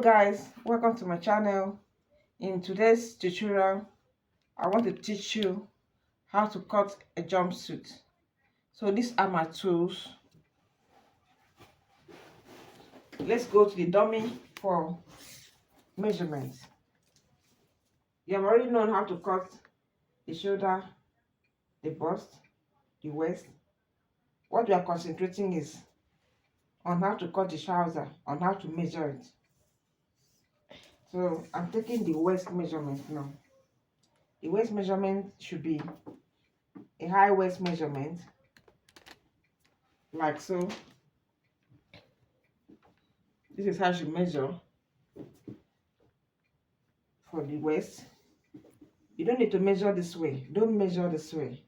Hello guys, welcome to my channel. In today's tutorial I want to teach you how to cut a jumpsuit. So these are my tools. Let's go to the dummy for measurement. You have already known how to cut the shoulder, the bust, the waist. What we are concentrating is on how to cut the trouser, on how to measure it. So I'm taking the waist measurement now. The waist measurement should be a high waist measurement, like so. This is how you measure for the waist. You don't need to measure this way. Don't measure this way.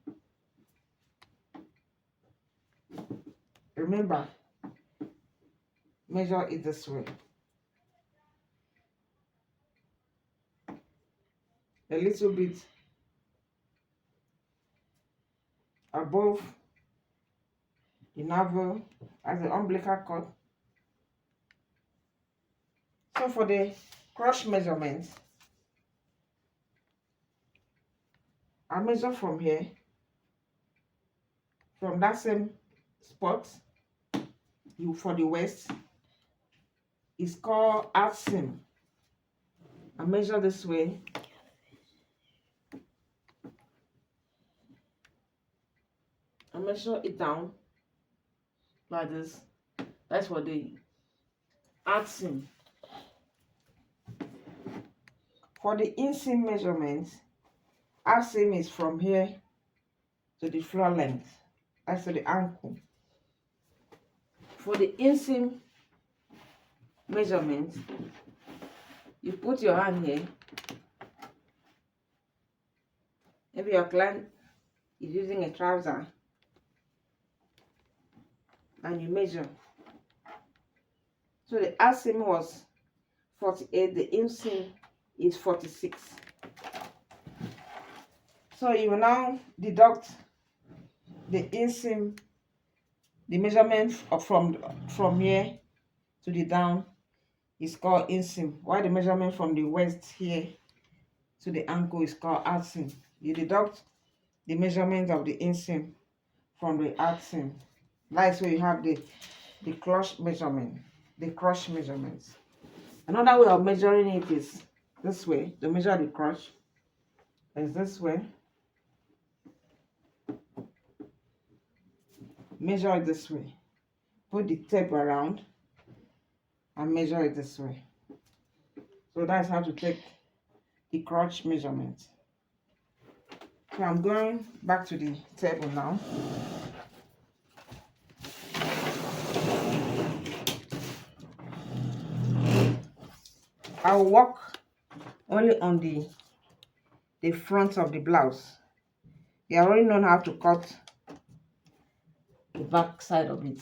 Remember, measure it this way. A little bit above the navel as the umbilical cord. So for the crotch measurement, I measure from here, from that same spot. For the waist, it's called half seam. I measure this way. I measure it down like this. That's for the half seam. For the inseam measurement, half seam is from here to the floor length. That's to the ankle. For the inseam measurement, you put your hand here. Maybe your client is using a trouser, and you measure. So the half seam was 48, the inseam is 46. So you will now deduct the inseam, the measurement from here to the down is called inseam, while the measurement from the waist here to the ankle is called outseam. You deduct the measurement of the inseam from the outseam. That's where you have the crotch measurement, the crotch measurements. Another way of measuring it is this way. To measure the crotch is this way. Measure it this way. Put the tape around and measure it this way. So that's how to take the crotch measurement. So I'm going back to the table now. I'll work only on the front of the blouse. You already know how to cut the back side of it.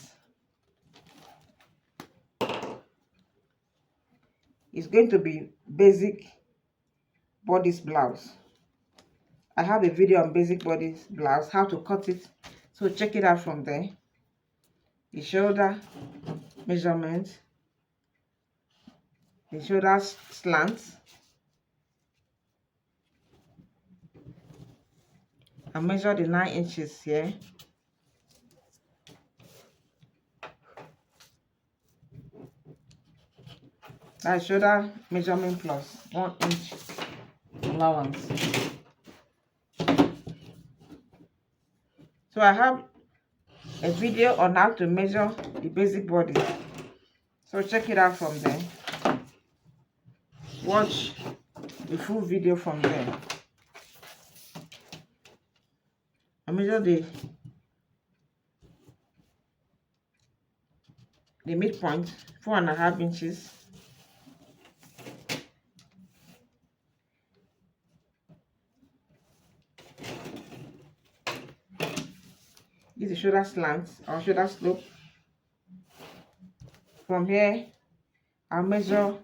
It's going to be basic bodice blouse. I have a video on basic bodice blouse, how to cut it, so check it out from there. The shoulder measurement, the shoulder slant, I measure the 9 inches here. That's shoulder measurement plus 1 inch allowance. So I have a video on how to measure the basic body, so check it out from there. Watch the full video from there. I measure the midpoint, 4.5 inches. This is shoulder slant or shoulder slope. From here, I'll measure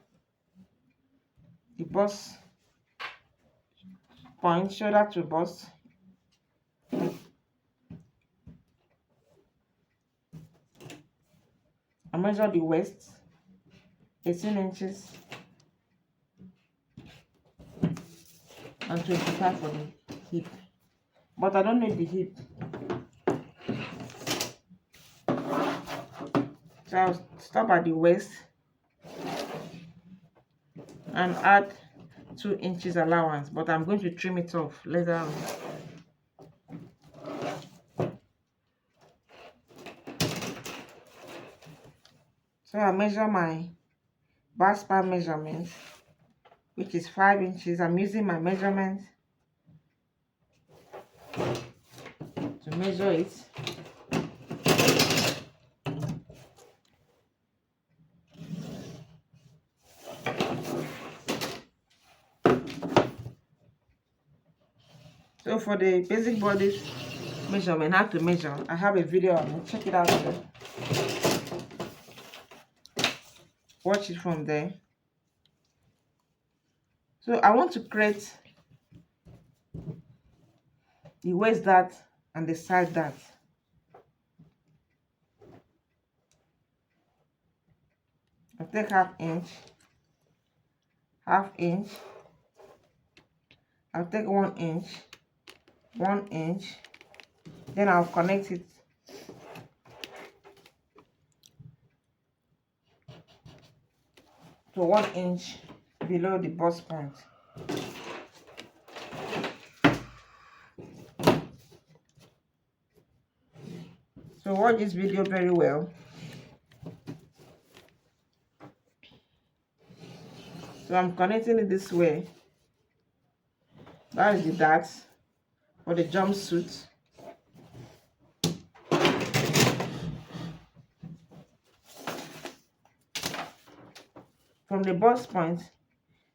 the bust point, shoulder to bust. I measure the waist, 18 inches. and 25 for the hip. But I don't need the hip. So I'll stop at the waist and add 2 inches allowance, but I'm going to trim it off later on. So I measure my back span measurement, which is 5 inches. I'm using my measurement to measure it. So for the basic body measurement, how to measure, I have a video on it. Check it out there. Watch it from there. So I want to create the waist dart and the side dart. I'll take half inch, I'll take 1 inch, 1 inch, then I'll connect it to 1 inch below the bust point. So watch this video very well. So I'm connecting it this way. That is the dart for the jumpsuit. From the bust point,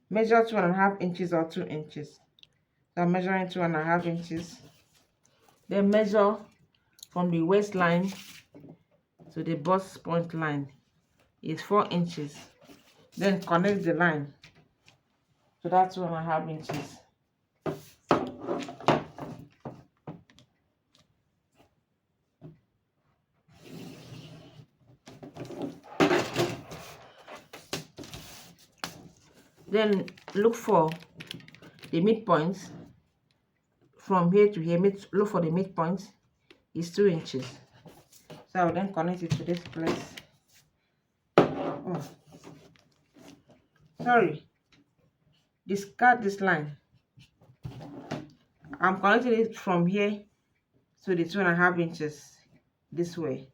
measure 2.5 inches or 2 inches. So I'm measuring 2.5 inches. Then measure from the waistline to the bust point line is 4 inches. Then connect the line to that 2.5 inches. Then look for the midpoint from here to here. Look for the midpoint is 2 inches. So I'll then connect it to this place. Oh, sorry, discard this line. I'm connecting it from here to the 2.5 inches this way.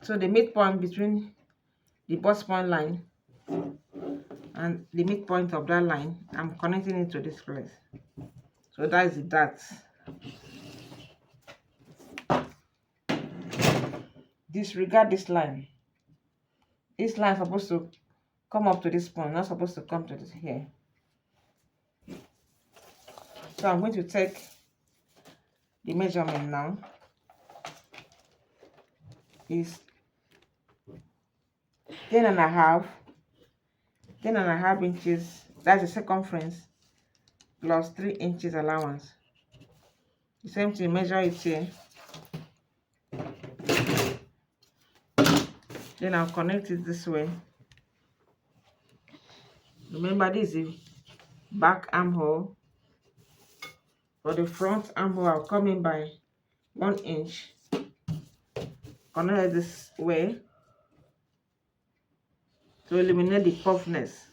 So the midpoint between the bust point line and the midpoint of that line, I'm connecting it to this place. So that is the dart. Disregard this line. This line is supposed to come up to this point, not supposed to come to this here. So I'm going to take the measurement now. Is 10.5 inches. That's the circumference plus 3 inches allowance. The same thing, measure it here. Then I'll connect it this way. Remember, this is the back armhole. For the front armhole, I'll come in by 1 inch. Connect it this way to eliminate the puffness.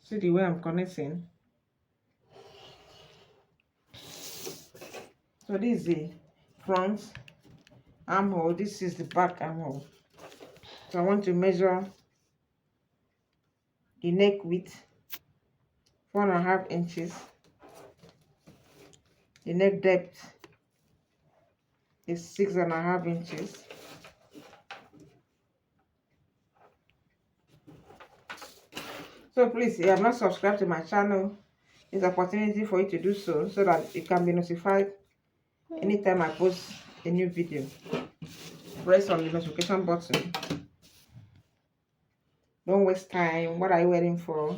See the way I'm connecting. So this is the front armhole, this is the back armhole. So I want to measure the neck width, 4.5 inches. The neck depth is 6.5 inches. So please, if you have not subscribed to my channel, it's an opportunity for you to do so, so that you can be notified anytime I post a new video. Press on the notification button. Don't waste time. What are you waiting for?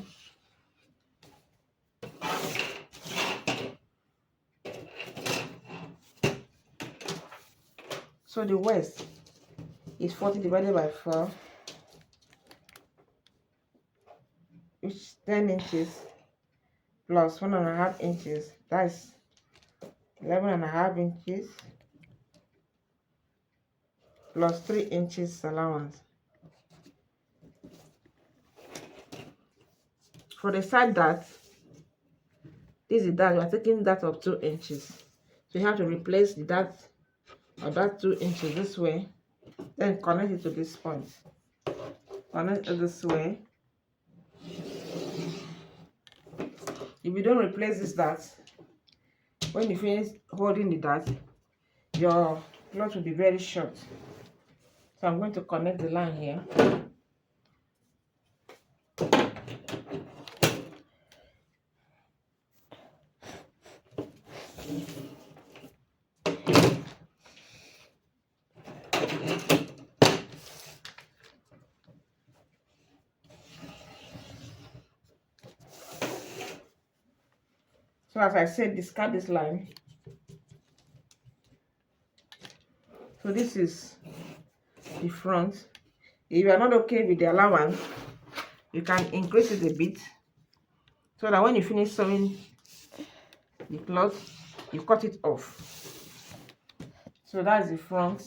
So the waist is 40 divided by 4, which is 10 inches plus 1.5 inches. That's 11.5 inches plus 3 inches allowance. For the side dart, this is that we are taking that of 2 inches. So you have to replace the dart of that 2 inches this way, then connect it to this point. Connect it this way. If you don't replace this dart, when you finish holding the dart, your cloth will be very short. So I'm going to connect the line here. So as I said, discard this line. So this is the front. If you are not okay with the allowance, you can increase it a bit so that when you finish sewing the cloth, you cut it off. So that's the front.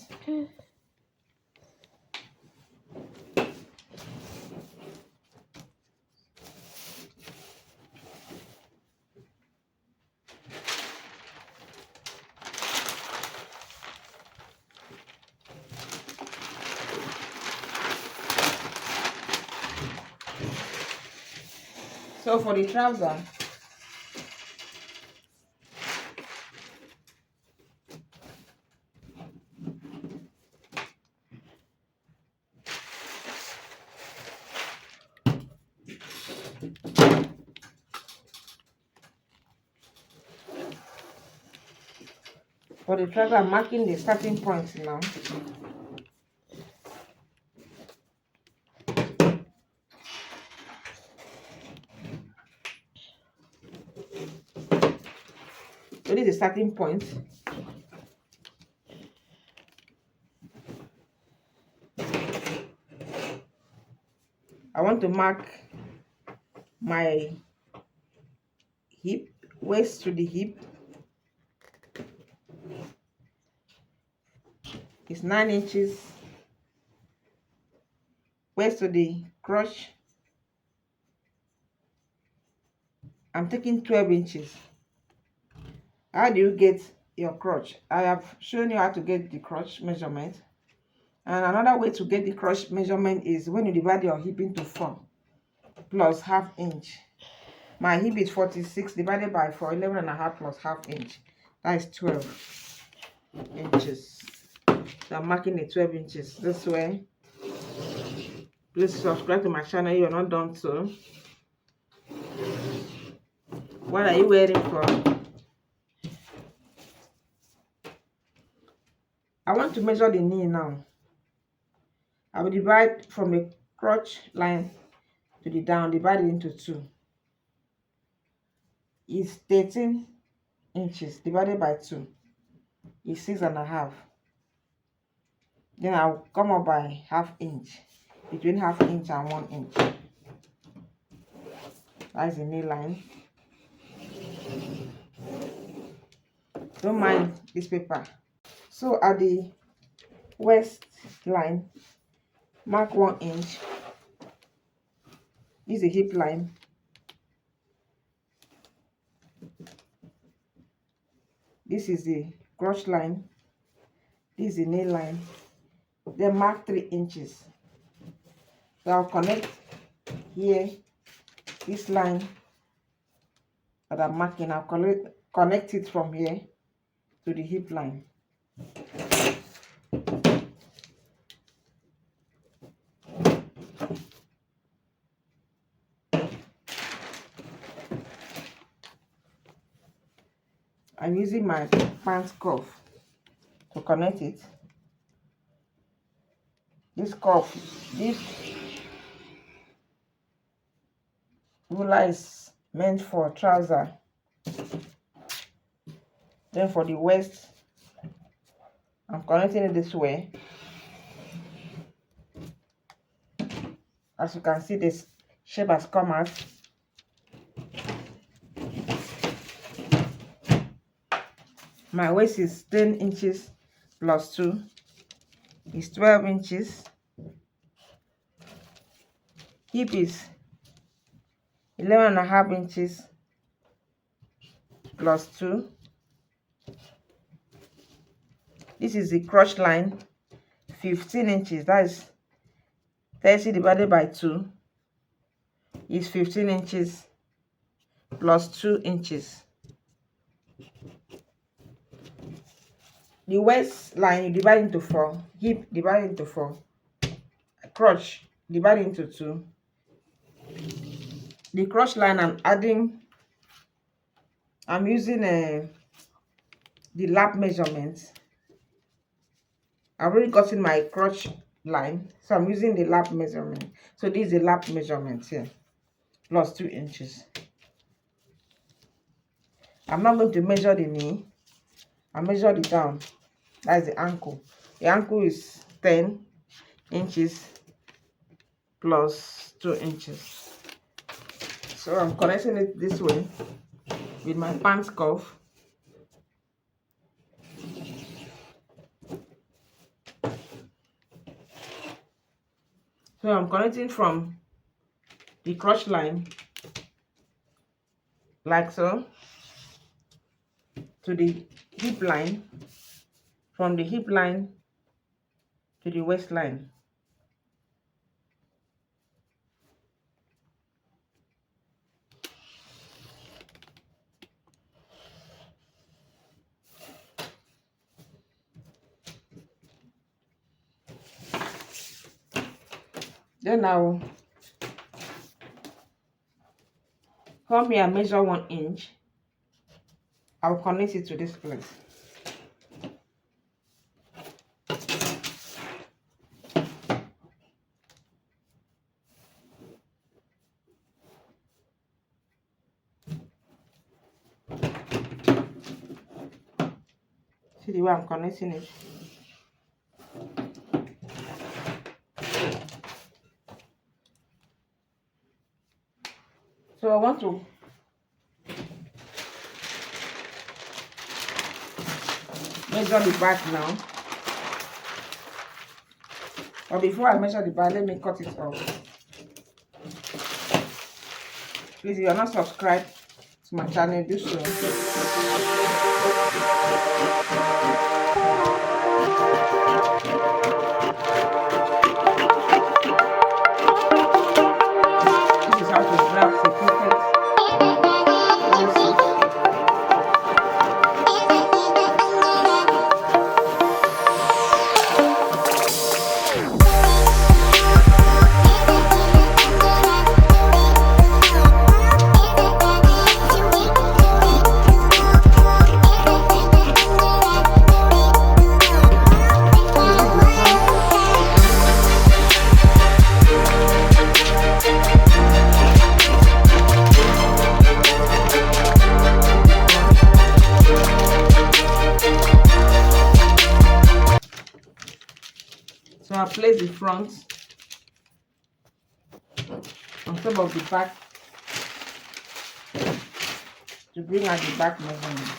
So for the trouser, I'm marking the starting point now. So this is the starting point. I want to mark my hip, waist to the hip. It's 9 inches. Waist to the crotch, I'm taking 12 inches. How do you get your crotch? I have shown you how to get the crotch measurement. And another way to get the crotch measurement is when you divide your hip into 4 plus ½ inch. My hip is 46 divided by 4, 11.5 plus ½ inch. That is 12 inches. So I'm marking it 12 inches this way. Please subscribe to my channel if you're not done so. What are you waiting for? I want to measure the knee now. I will divide from the crotch line to the down, divide it into 2. It's 13 inches divided by 2 is 6.5. Then I'll come up by ½ inch, between ½ inch and 1 inch. That's the knee line. Don't mind this paper. So at the waist line, mark 1 inch. This is the hip line. This is the crotch line. This is the knee line. Then mark 3 inches. So I'll connect here, this line that I'm marking. I'll connect it from here to the hip line. I'm using my pants cuff to connect it. This cuff, this ruler is meant for trouser. Then for the waist, I'm connecting it this way. As you can see, this shape has come out. My waist is 10 inches plus 2 is 12 inches. Hip is 11.5 inches plus 2. This is the crotch line, 15 inches. That is 30 divided by 2 is 15 inches plus 2 inches. The waist line you divide into 4, hip divide into 4, crotch divide into 2. The crotch line I'm using the lap measurement. I've already gotten my crotch line, so I'm using the lap measurement. So this is the lap measurement here, plus 2 inches. I'm not going to measure the knee. I measure the down. That is the ankle. The ankle is 10 inches plus 2 inches. So I'm connecting it this way with my pants cuff. So I'm connecting from the crotch line, like so, to the hip line, from the hip line to the waistline. Then I'll come here and measure 1 inch. I'll connect it to this place. See the way I'm connecting it. So I want to measure the back now. But before I measure the back, let me cut it off. Please, if you are not subscribed to my channel, do so. This is how to grab the perfect. So I place the front on top of the back to bring out the back measurement.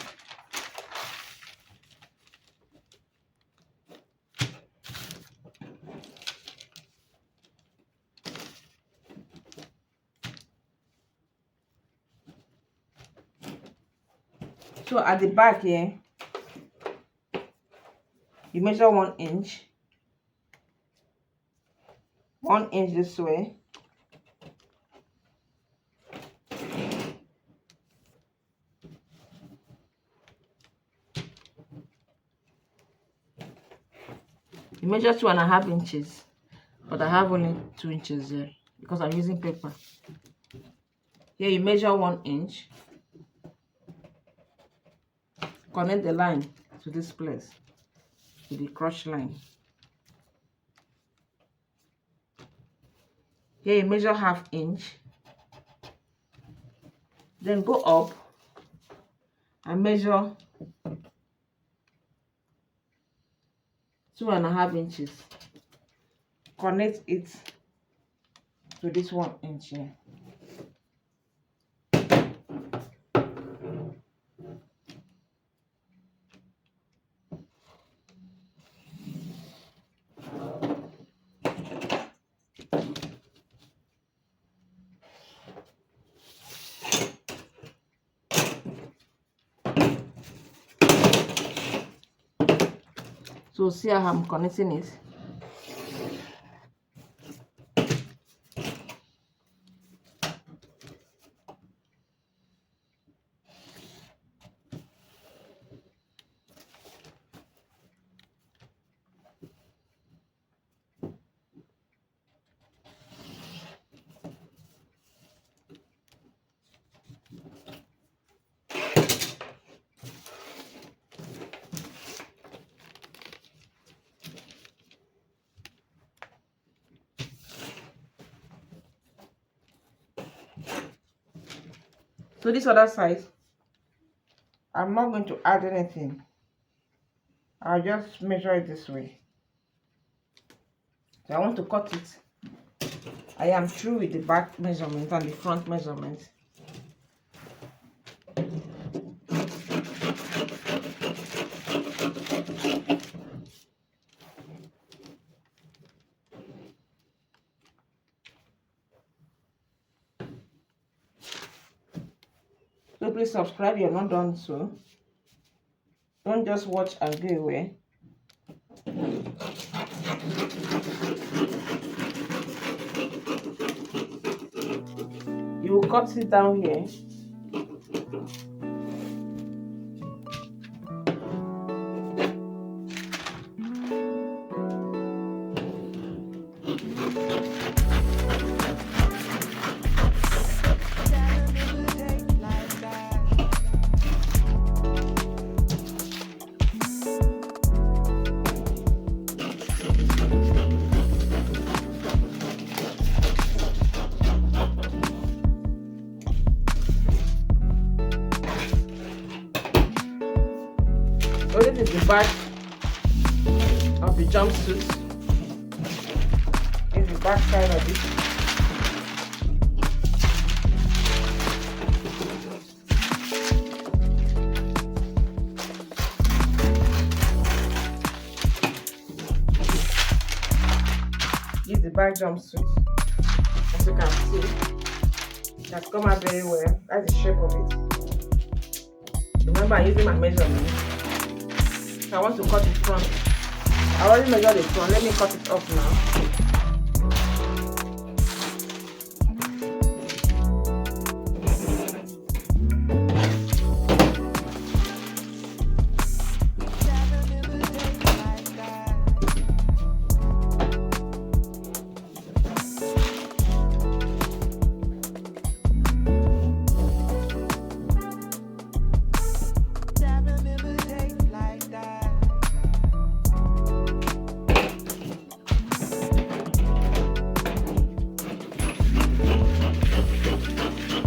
So at the back here, you measure 1 inch. 1 inch this way. You measure 2.5 inches, but I have only 2 inches here because I'm using paper. Here you measure 1 inch. Connect the line to this place, to the crotch line. Here you measure 1/2 inch. Then go up and measure 2.5 inches. Connect it to this 1 inch here. So see how I'm connecting it. So this other side, I'm not going to add anything. I'll just measure it this way. So I want to cut it. I am through with the back measurement and the front measurement. So please subscribe if you're not done so. Don't just watch and go away. You will cut it down here. So this is the back of the jumpsuit. This is the back side of it. This is the back jumpsuit. As you can see, it has come out very well. That's the shape of it. Remember, I'm using my measurement. I want to cut it front. I already measured the front. Let me cut it off now.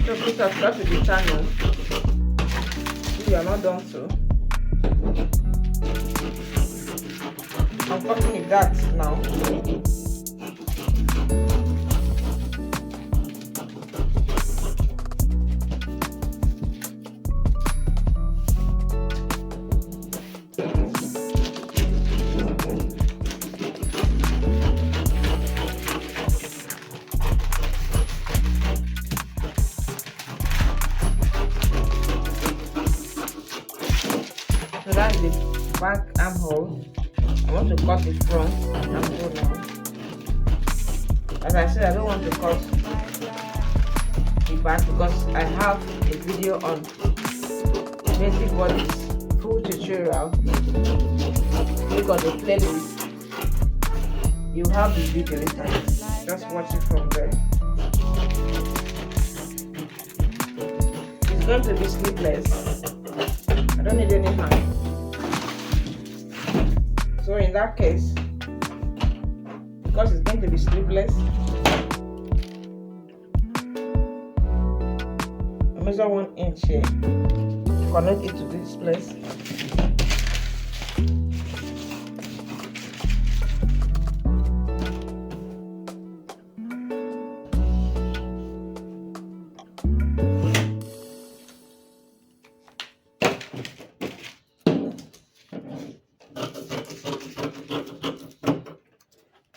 So please subscribe to the channel if you are not done so. I'm cutting it that now. So that's the back armhole. I want to cut the front armhole now. As I said, I don't want to cut the back because I have a video on basic bodies full tutorial. Click on the playlist. You have the video later. Just watch it from there. It's going to be sleeveless. I don't need any hand. So in that case, because it's going to be sleeveless, I measure 1 inch here. Connect it to this place.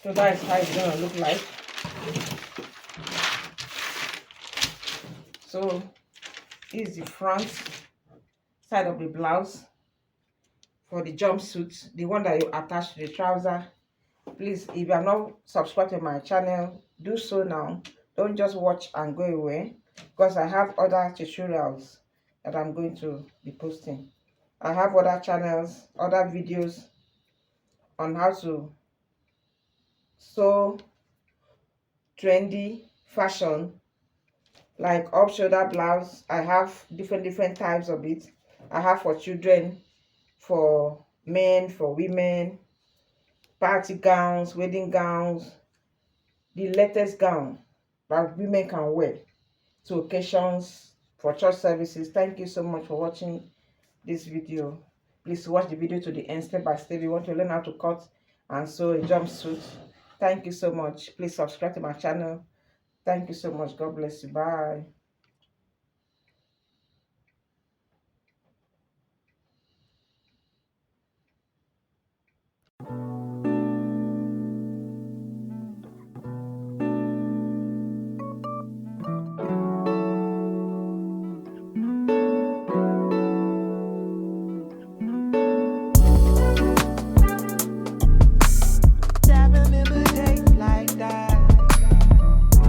So that is how it's gonna look like. So this is the front side of the blouse for the jumpsuit, the one that you attach to the trouser. Please, if you are not subscribed to my channel, do so now. Don't just watch and go away, because I have other tutorials that I'm going to be posting. I have other channels, other videos on how to sew trendy fashion, like off shoulder blouse. I have different types of it. I have for children, for men, for women, party gowns, wedding gowns, the latest gown that women can wear to occasions, for church services. Thank you so much for watching this video. Please watch the video to the end, step by step. You want to learn how to cut and sew a jumpsuit. Thank you so much. Please subscribe to my channel. Thank you so much. God bless you. Bye.